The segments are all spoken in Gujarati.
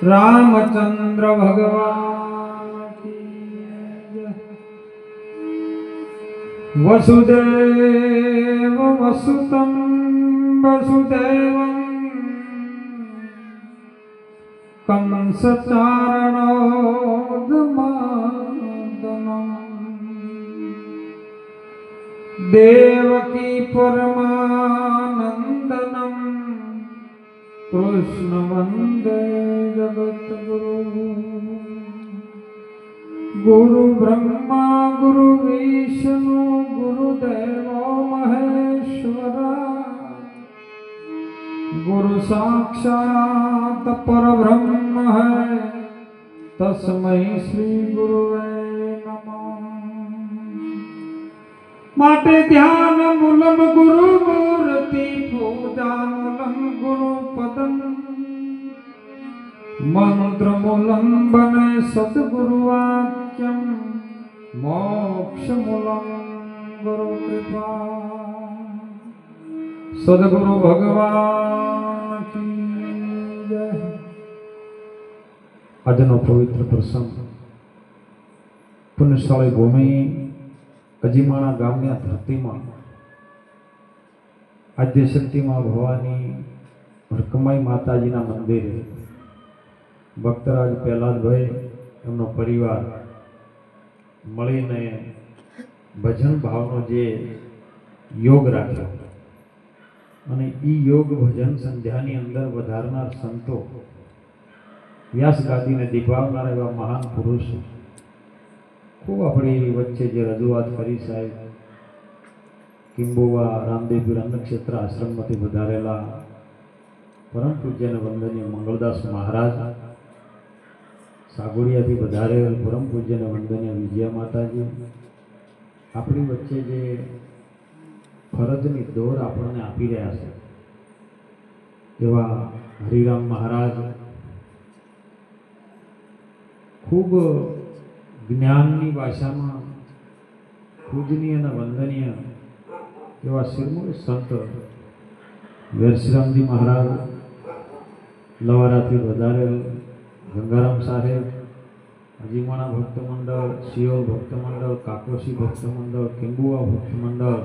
रामचंद्र भगवान की जय। वसुदेव वसुतं वसुदेवं कंसचारणोदमर्दनं देवकी परमानंदनं कृष्ण वंदे जगद्गुरु। गुरु ब्रह्मा गुरु विष्णु गुरुदेवो महेश्वरा गुरु साक्षात् परब्रह्म है तस्मै श्री गुरुवे नमः। माटे ध्यान मूलम गुरु मूर्ति पूजा मूलम गुरु पदम मंत्र मूलम बने सद्गुरु वाक्यम मोक्ष मूलम गुरु कृपा। सद्गुरु भगवान की जय। આજનો પવિત્ર પ્રસંગ પુણ્યશાળી ભૂમિ અજીમાણા ગામની ધરતીમાં આદ્યશક્તિમાં ભવાની ભરકમાઈ માતાજીના મંદિરે ભક્તરાજ પહેલાદભાઈ એમનો પરિવાર મળીને ભજન ભાવનો જે યોગ રાખ્યો અને એ યોગ ભજન સંધ્યાની અંદર વધારનાર સંતો વ્યાસ ગાદીને દીપાવનાર એવા મહાન પુરુષો ખૂબ આપણી વચ્ચે જે રજૂઆત કરી સાહેબ કિંબોવા રામદેવપીર અન્નક્ષેત્ર આશ્રમમાંથી વધારેલા પરમ પૂજ્યને વંદનીય મંગળદાસ મહારાજ, સાગોડિયાથી વધારેલ પરમ પૂજ્યને વંદનીય વિજયા માતાજી, આપણી વચ્ચે જે ફરજની દોર આપણને આપી રહ્યા છે એવા હરિરામ મહારાજ, ખૂબ જ્ઞાનની ભાષામાં પૂજનીય અને વંદનીય એવા શિરમૂળ સંત વેરશ્રામજી મહારાજ, લવારાથી વધારેલ ગંગારામ સાહેબ, અજીમાણા ભક્ત મંડળ, શિયોલ ભક્ત મંડળ, કાકોશી ભક્ત મંડળ, કિંબુવા ભક્ત મંડળ,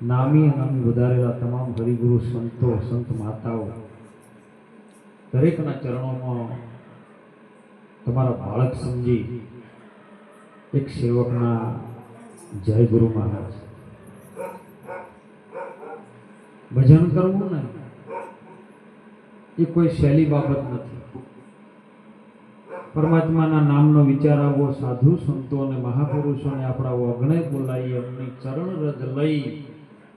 નામી અનામી વધારેલા તમામ હરિગુરુ સંતો, સંત માતાઓ, દરેકના ચરણોમાં તમારા બાળક સમજી એક સેવકના જય ગુરુ મહારાજ. ભજન કરવું ને એ કોઈ સહેલી બાબત નથી. પરમાત્માના નામનો વિચાર આવવો, સાધુ સંતો અને મહાપુરુષોને આપણા વગણે બોલાવી એમની ચરણ રજ લઈ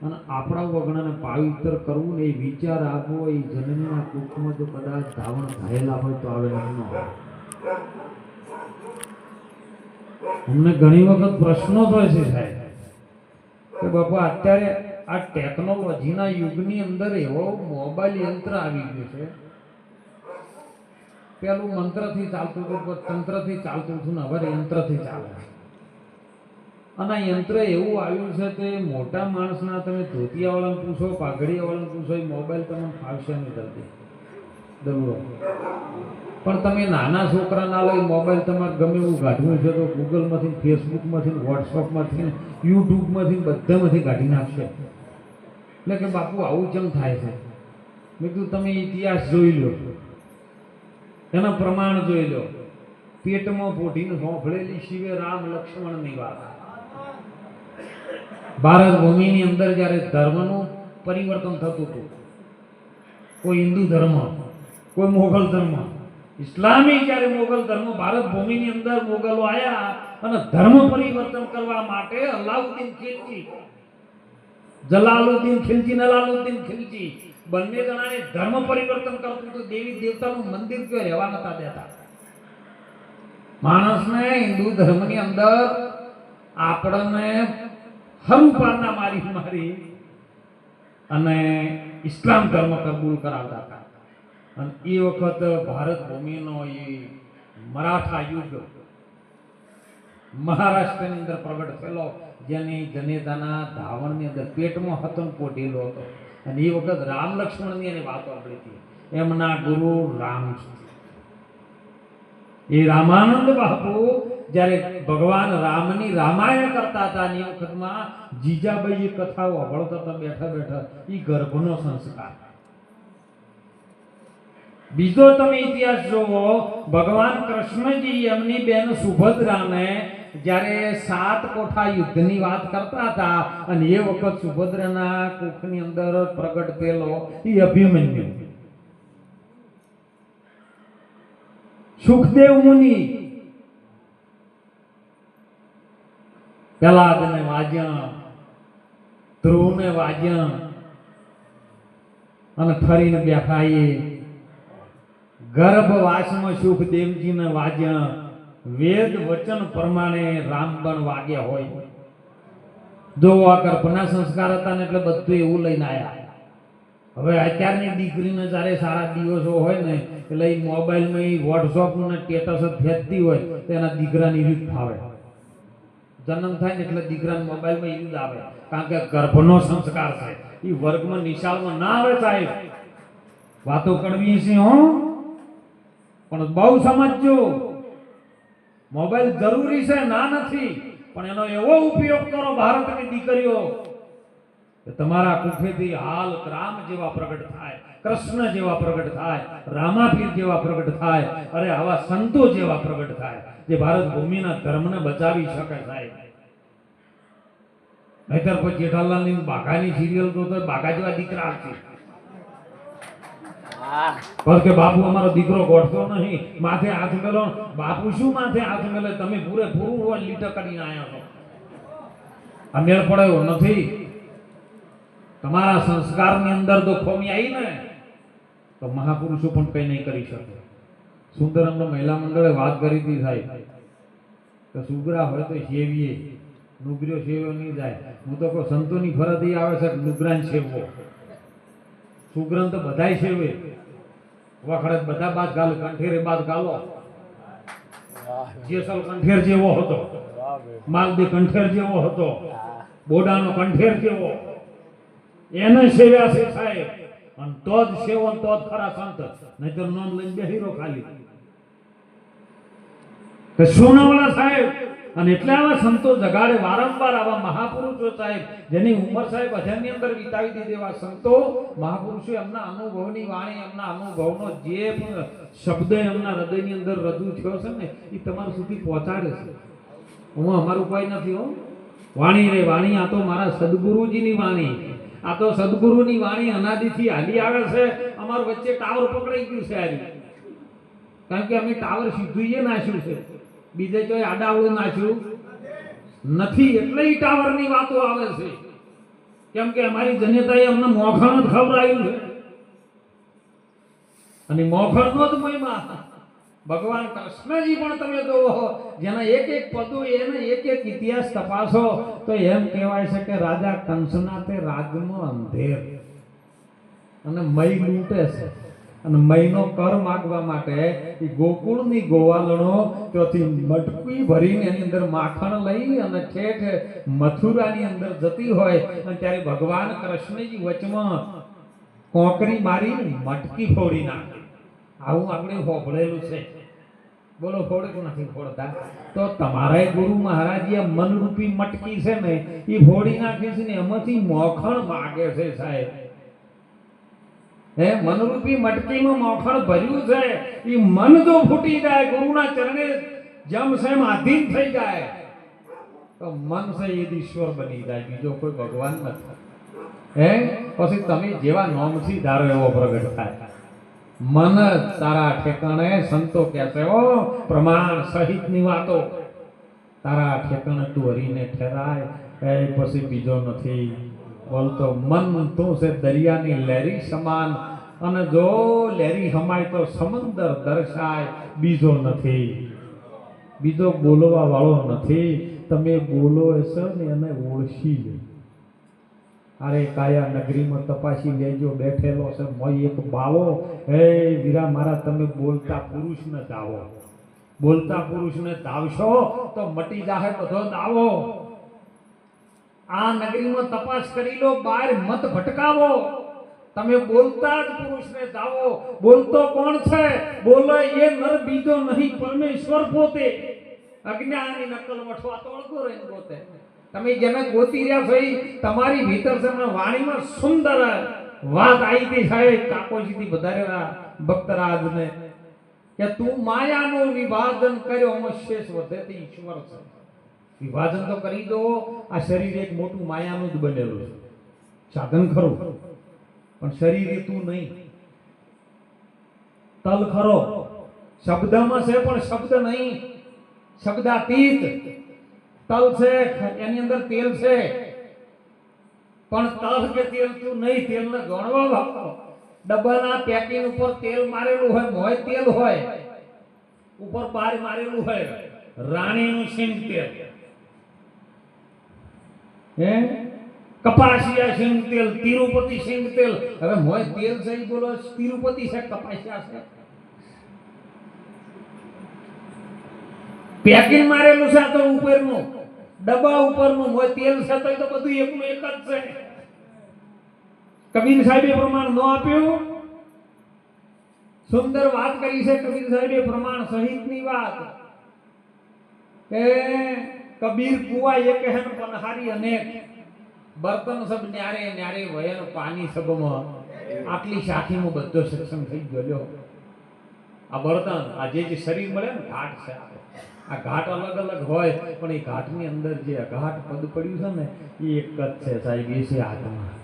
અને આપણા વગણાને પાવિત્ર કરવું ને એ વિચાર આવવો, એ જનનીના કુખમાં જો કદાચ ધાવણ થયેલા હોય તો આવે ન હોય. અમને ઘણી વખત પ્રશ્નો થાય છે સાહેબ કે બાપા અત્યારે આ ટેકનોલોજીના યુગની અંદર એવો મોબાઈલ યંત્ર આવી ગયો છે. પેલું મંત્રથી ચાલતું હતું, તંત્રથી ચાલતું હતું ને હવે યંત્રથી ચાલે. અને યંત્ર એવું આવ્યું છે કે મોટા માણસના તમે ધોતિયાવાળાને પૂછો, પાઘડીયાવાળાને પૂછો, એ મોબાઈલ તમને ફાવશે નહીં જલ્દી દબરો. પણ તમે નાના છોકરાના લઈ મોબાઈલ તમારે ગમે એવું કાઢવું છે તો ગૂગલમાંથી, ફેસબુકમાંથી, વોટ્સઅપમાંથી, યુટ્યુબમાંથી બધામાંથી કાઢી નાખશે. એટલે કે બાપુ આવું કેમ થાય છે? મેં કીધું તમે ઇતિહાસ જોઈ લો, એના પ્રમાણ જોઈ લો. પેટમાં પોઢીને સોંફળેલી શિવે રામ લક્ષ્મણની વાત. ભારત ભૂમિની અંદર જ્યારે ધર્મનું પરિવર્તન થતું હતું, કોઈ હિન્દુ ધર્મ, કોઈ મોગલ ધર્મ, ઇસ્લામી જ્યારે મોગલ ધર્મ ભારત ભૂમિની અંદર મોગલો આવ્યા અને ધર્મ પરિવર્તન કરવા માટે અલાઉદ્દીન ખિલજી, જલાલુદ્દીન ખિલજી, નલાલુદ્દીન ખિલજી બંને જણાને ધર્મ પરિવર્તન કરતું હતું. દેવી દેવતાનું મંદિર કે રહેવા નતા દેતા. માણસને હિન્દુ ધર્મની અંદર આપણને હરુપારના મારી મારી અને ઇસ્લામ ધર્મ કબૂલ કરાવતા હતા. અને એ વખત ભારત ભૂમિનો એ મરાઠા યુગ મહારાષ્ટ્રની અંદર પ્રગટ થયેલો, જેની જનેતાના ધાવણની અંદર પેટમાં હતન પોટેલો હતો. અને એ વખત રામ લક્ષ્મણની એની વાતો આપણી હતી એમના ગુરુ રામ છે. એ રામાનંદ બાપુ જ્યારે ભગવાન રામની રામાયણ કરતા હતા એ વખતમાં જીજાબાઈ એ કથાઓ સાંભળતા હતા બેઠા બેઠા. એ ગર્ભનો સંસ્કાર. બીજો તમે ઇતિહાસ જોવો, ભગવાન કૃષ્ણજી એમની બેન સુભદ્રાને જ્યારે 7 કોઠા યુદ્ધની વાત કરતા હતા અને એ વખત સુભદ્રાના કુખની અંદર પ્રગટ થયેલો એ અભિમન્યુ. સુખદેવ મુનિ પ્રહલાદને વાજ્યા, ધ્રુવને વાજ્યા અને ફરીને બેઠા. એ ગર્ભવાસમાં સુખદેવજીને વાજ્યા. વેદ વચન પ્રમાણે રામબણ વાગ્યા હોય. જો આ ગર્ભના સંસ્કાર હતા ને એટલે બધું એવું લઈને આવ્યા. હવે અત્યારની દીકરીને જ્યારે સારા દિવસો હોય ને એટલે એ મોબાઈલમાં વોટ્સઅપ ને સ્ટેટસ ફેંકતી હોય તો એના દીકરાની રીત ફાવે. જન્મ થાય ને એટલે દીકરાના મોબાઈલમાં એવું જ આવે, કારણ કે ગર્ભનો સંસ્કાર છે. એ વર્ગમાં નિશાળમાં ના આવે સાહેબ. વાતો કરવી છે હો, પણ બહુ સમજજો. મોબાઈલ જરૂરી છે, ના નથી, પણ એનો એવો ઉપયોગ કરો ભારતની દીકરીઓ કે તમારા કુખેથી હાલ રામ જેવા પ્રગટ થાય, કૃષ્ણ જેવા પ્રગટ થાય, રામાપીર જેવા પ્રગટ થાય, અરે આવા સંતો જેવા પ્રગટ થાય જે ભારત ભૂમિના ધર્મને બચાવી શકે સાહેબ. નહીતર પછી જેઠાલાલની બાઘાની સિરિયલ તો બાઘા જેવા દીકરા છે. કે બાપુ અમારો દીકરો ગોઠતો નહીં, માથે હાથ મેલો. બાપુ શું માથે હાથ મેલે? તમે પૂરેપૂરું લીટર કરીને આવ્યા છો. આ મેળ પડ્યો નથી. તમારા સંસ્કારની અંદર જો ખોમી આવી ને તો મહાપુરુષો પણ કઈ નહીં કરી શકે. સુંદરમનો મહિલા મંડળે વાત કરી હતી સાહેબ કે સુગરા હોય તો સેવીએ, નુગર્યો સેવ્યો નહીં જાય. હું તો કહું સંતોની ફરજ એ આવે છે કે નુગરાન સેવવો. સુગ્રન તો બધાય સેવે, વખડત બધા બાદ ગાલો, કંઠેરે બાદ ગાલો. જેસલ કંઠેર જેવો હતો, માલદી કંઠેર જેવો હતો, બોડાનો કંઠેર જેવો. એને સેવ્યા છે સાહેબ. અને તો જ સેવો તો જ ખરા સંત, નહીતર નામ લઈને બેહીરો ખાલી કે સોનાવાળા સાહેબ. અને એટલે આવા સંતો જગાડે વારંવાર, આવા મહાપુરુષો સાહેબ જેની ઉંમર સાહેબ 1000 ની અંદર વિતાવી દીધી, એવા સંતો મહાપુરુષો એમના અનુભવની વાણી, એમના અનુભવનો જે પણ શબ્દ એમના હૃદયની અંદર રજૂ થયો છે ને એ તમારા સુધી પહોંચાડે છે. હું અમારું કોઈ નથી હો. વાણી રે વાણી, આ તો મારા સદગુરુજીની વાણી. આ તો સદગુરુની વાણી અનાદિથી હાલી આવે છે. અમારું વચ્ચે ટાવર પકડાઈ ગયું છે આજે, કારણ કે અમે ટાવર સીધું એ નાખ્યું છે, બીજે કોઈ આડાવડું નાખ્યું નથી. એટલે ટાવરની વાતો આવે છે, કેમ કે અમારી જનતાએ અમને મોખણ જ ખવડાવ્યું છે. અને મોખણનો જ મહિમા ભગવાન કૃષ્ણજી પણ તમે જોવો, જેના એક એક પદો, એને એક એક ઇતિહાસ તપાસો તો એમ કહેવાય છે કે રાજા કંસના તે રાજમાં અંધેર અને મય લૂંટે છે. અને મહિનો કર માગવા માટે એ ગોકુળની ગોવાલણો ત્યાંથી મટકી ભરીને એની અંદર માખણ લઈ અને ઠેઠ મથુરાની અંદર જતી હોય, અને ત્યારે ભગવાન કૃષ્ણજી વચમાં કોકરી મારી મટકી ફોડી નાખે. આવું આપણે હોભળેલું છે. બોલો ફોડે કે નથી ફોડતા? તો તમારા ગુરુ મહારાજે મનરૂપી મટકી છે ને એ ફોડી નાખી છે ને એમાંથી મોખણ માગે છે સાહેબ. મનરૂપી મટકીમાં મોખણ ભર્યું છે. એ મન જો ફૂટી જાય, ગુરુના ચરણે જમ સેમ આધીન થઈ જાય તો મન છે એ ઈશ્વર બની જાય, બીજો કોઈ ભગવાન નથી. પછી તમે જેવા નોમથી ધારો એવો પ્રગટ થાય. મન તારા ઠેકાણે, સંતો કહે છે ઓ પ્રમાણ સહિતની વાતો, તારા ઠેકાણે તું હરીને ઠેરાય એ પછી બીજો નથી બોલતો. મન તું છે દરિયાની લહેરી સમાન, અને જો લહેરી હમાય તો સમંદર દર્શાય, બીજો નથી, બીજો બોલવા વાળો નથી. તમે બોલો હશો ને એને ઓળખી લે. અરે કાયા નગરીમાં તપાસી લેજો, બેઠેલો છે મોય એક બાવો. હે વીરા મારા, તમે બોલતા પુરુષને દાવો, બોલતા પુરુષને દાવશો તો મટી જાહે બધો દાવો. આ નગરીમાં તપાસ કરી લો, બહાર મત ભટકાવો. તમે બોલતા જ પુરુષને જાઓ. બોલતો કોણ છે? બોલે એ નર બીજો નહીં, પરમેશ્વર પોતે. અજ્ઞાની નકલ વઠવા તોડતો રહીને પોતે. તમે જેને ગોતી રહ્યા છો એ તમારી ભીતર છે. વાણીમાં સુંદર વાત આવી હતી સાહેબ કાકોજીથી વધારેલા ભક્તરાજને કે તું માયાનું વિભાજન કર્યો અમશેષ વધેતી ઈશ્વર છે. વિભાજન તો કરી દો. આ શરીર એક મોટું માયાનું જ બનેલું છે. સાધન ખરું પણ શરીર એ તું નહીં. તલ ખરો શબ્દમાં છે પણ શબ્દ નહીં, શબ્દાતીત. તલ છે એની અંદર તેલ છે પણ તલ કે તેલ તું નહીં. તેલને ગણવા બાપો. ડબ્બાના પેકિંગ ઉપર તેલ મારેલું હોય, મોય તેલ હોય, ઉપર બાર મારેલું હોય રાણીનું સિંગ તેલ, હે કપાસિયા સિંગ તેલ, તિરુપતિ સિંગ તેલ. હવે મોય તેલ છે ઈ બોલો તિરુપતિ છે કપાસિયા છે? પેકિંગ મારેલું છે તો ઉપરનું ડબ્બા ઉપરનું મોય તેલ છે તો એ તો બધું એકનું એક જ છે. કબીર સાહેબે પ્રમાણ ન આપ્યું. સુંદર વાત કરી છે કબીર સાહેબે પ્રમાણ સહિતની વાત કે કબીર કુવા એક હે પનહારી અનેક, બર્તન સબ ન્યારે ન્યારે વયન પાણી સબમાં. આટલી શાખીમાં બધો સત્સંગ થઈ ગયો. આ બર્તન આ જે શરીર મળે ને ઘાટ છે. આ ઘાટ અલગ અલગ હોય પણ એ ઘાટની અંદર જે અઘાટ પદ પડ્યું છે ને એ એક જ છે સાહેબ. એ છે આત્મા.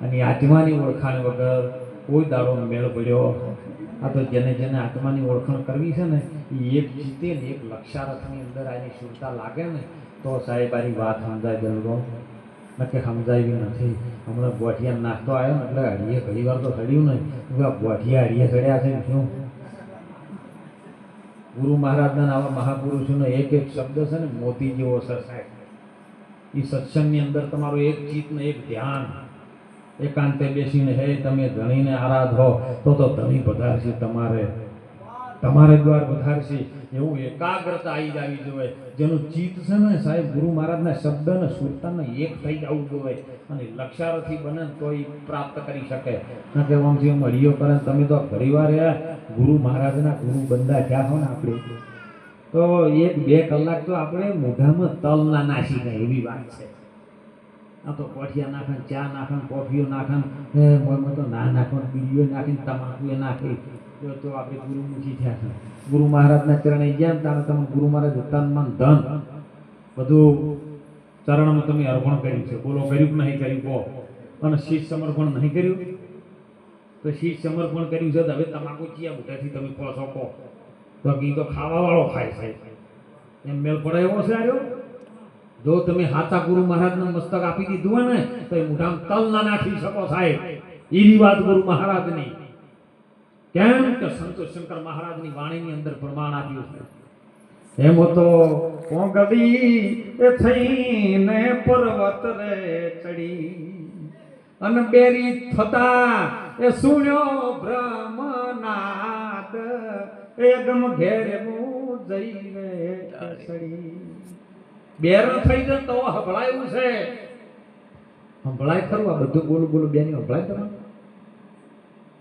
અને આત્માની ઓળખાણ વગર કોઈ દાડો મેળ પડ્યો. આ તો જેને જેને આત્માની ઓળખાણ કરવી છે ને એ એક જીતે ને એક લક્ષારથની અંદર આની સુરતા લાગે ને તો સાહેબ આની વાત સમજાય જલ્દો નક્કી સમજાવી નથી. હમણાં ગોઠિયા નાસ્તો આવ્યો ને એટલે હળીએ ઘણી વાર તો સડ્યું નહીં. ગોઠિયા હળીએ સડ્યા છે શું? ગુરુ મહારાજના આવા મહાપુરુષોનો એક એક શબ્દ છે ને મોતી જેવો અસર થાય. એ સત્સંગની અંદર તમારું એક ચિત્ત ને એક ધ્યાન એકાંતે બેસીને હે તમે ધણીને આરાધો તો ધણી પધારશે તમારે દ્વાર પધારશે. એવું એકાગ્રતા આવી જવી જોઈએ. જેનું ચિત્ત છે ને સાહેબ ગુરુ મહારાજના શબ્દ ને સુરતાને એક થઈ જવું જોઈએ અને લક્ષારથી બને તો એ પ્રાપ્ત કરી શકે. કારણ કે આમથી મળીઓ કરે તમે તો ઘણી વાર ગુરુ મહારાજના ગુરુ બંદા થયા હો ને આપણે તો 1-2 કલાક તો આપણે મોઢામાં તલ ના નાસી જાય એવી વાત છે. આ તો કોઠિયા નાખે, ચા નાખે, કોફીઓ નાખે, મોમાં તો ના નાખો, બીડીઓ નાખીને તમાકુ એ નાખી તો આપણે ગુરુમુખી થયા છે. ગુરુ મહારાજના ચરણે ગયા ત્યારે તમે ગુરુ મહારાજ તન મન ધન બધું ચરણમાં તમે અર્પણ કર્યું છે. બોલો કર્યું કે નહીં કર્યું કહો? અને શીશ સમર્પણ નહીં કર્યું તો શીશ સમર્પણ કર્યું છે. હવે તમાકુ ચિયા બુટાથી તમે પહોંચો કહો તો ઘી તો ખાવા વાળો ખાય છે એમ મેળ પડે એવો છે આવ્યો. જો તમે હાચા ગુરુ મહારાજનું મસ્તક આપી દીધું હોય ને તો એ મોઢામાં તલ ના નાખી શકો સાહેબ. એવી વાત ગુરુ મહારાજની. કેમ કે સંતોષ શંકર મહારાજની વાણીની અંદર પ્રમાણ આપ્યું છે. એમ તો પોંગડી એ થઈને પર્વત રે ચડી અને બેરી થતા એ સુણ્યો બ્રહ્મનાદ એકદમ ઘેરે હું જઈને ચડી. બેર થઈ જાય તો હંભળાયું છે. હંભળાય ખરું આ બધું બોલું બોલું બેની હંભળાય તમે?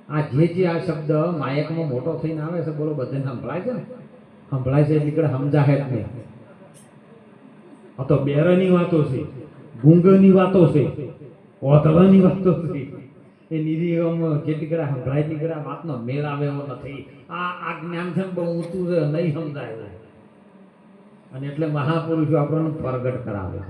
આ જે આ શબ્દ માયકમાં મોટો થઈને આવે છે બોલો બધાને સંભળાય છે ને? સંભળાય છે એટલે સમજાય જ નહીં. આ તો બેરની વાતો છે, ગુંગની વાતો છે, ઓતળાની વાતો છે. એ નિરીહમ જેટલી કડા સંભળાય એટલી કડા વાતનો મેળ આવે એવો નથી. આ જ્ઞાન છે બહુ ઊંચું છે, નહીં સમજાય. અને એટલે મહાપુરુષો આપણને પ્રગટ કરાવે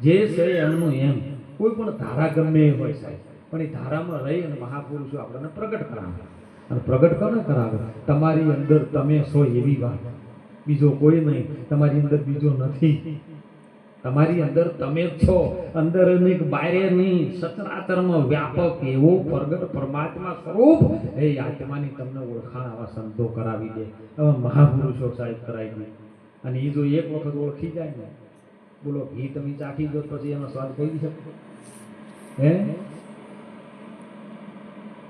જે છે એમનું એમ. કોઈ પણ ધારા ગમે એ હોય સાહેબ પણ એ ધારામાં રહી અને મહાપુરુષો આપણને પ્રગટ કરાવે. અને પ્રગટ કોને કરાવે? તમારી અંદર તમે છો એવી વાત, બીજો કોઈ નહીં. તમારી અંદર બીજો નથી. તમારી અંદર તમે જ છો. અંદર નહીં બારે નહીં, સચરાચરમાં વ્યાપક એવો પ્રગટ પરમાત્મા સ્વરૂપ એ આત્માની તમને ઓળખાણ આવા સંતો કરાવી દે. આવા મહાપુરુષો સાહેબ કરાવી દે. અને એ જો એક વખત ઓળખી જાય ને બોલો ઘી તમે ચાખી દો પછી એનો સ્વાદ કહી શકો? હે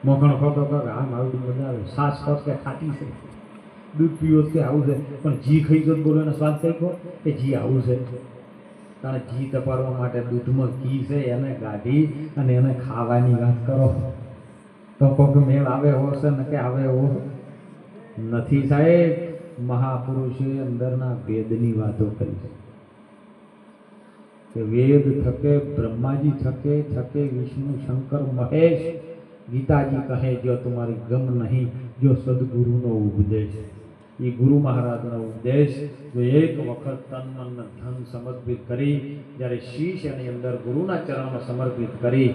મોખણ ખોટો કર આ મારું મજા આવે. સાસ ખોટ કે ખાટી છે, દૂધ પીવો કે આવું છે, પણ ઘી ખાઈ દો બોલો એનો સ્વાદ કઈ કહો કે ઘી આવું છે. કારણ ઘી તપાડવા માટે દૂધમાં ઘી છે એને કાઢી અને એને ખાવાની વાત કરો. તો કોક મેળ આવે એવો છે ને કે આવે એવો નથી સાહેબ. મહાપુરુષે અંદરના વેદની વાતો કરી છે કે વેદ થકે બ્રહ્માજી થકે થકે વિષ્ણુ શંકર મહેશ. ગીતાજી કહે જો તમારી ગમ નહીં જો સદગુરુનો ઉપદેશ. એ ગુરુ મહારાજનો ઉપદેશ જો એક વખત તન મન ધન સમર્પિત કરી જ્યારે શીશ એની અંદર ગુરુના ચરણમાં સમર્પિત કરી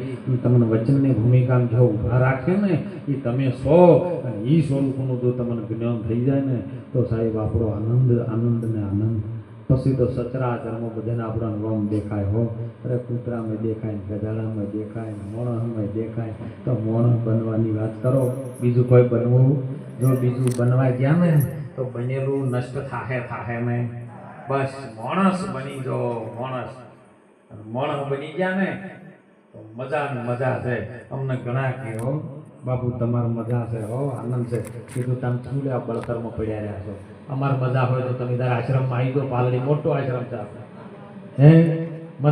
તમને વચનની ભૂમિકામાં જો ઊભા રાખે ને એ તમે સો અને એ સ્વરૂપનું જો તમને જ્ઞાન થઈ જાય ને તો સાહેબ આપણો આનંદ આનંદ ને આનંદ. પછી તો સચરાચરમાં બધાને આપણા રોમ દેખાય હો. અરે કૂતરામાં દેખાય, ગધાડામાં દેખાય, મોણસમાં દેખાય. તો મોણસ બનવાની વાત કરો, બીજું કોઈ બનવું? જો બીજું બનવા ગયા ને તો બનેલું નષ્ટ થાહે ને. બસ માણસ બની જો માણસ બની ગયા ને તો મજા છે. અમને ઘણા કહે હો બાપુ તમારે મજા છે હો, આનંદ છે. કીધું તમે છૂલ્યા બળતરમાં પડ્યા રહ્યા છો. અમારે મજા હોય તો તમે તારા આશ્રમમાં આવી દો. પાલડી મોટો આશ્રમ છે હે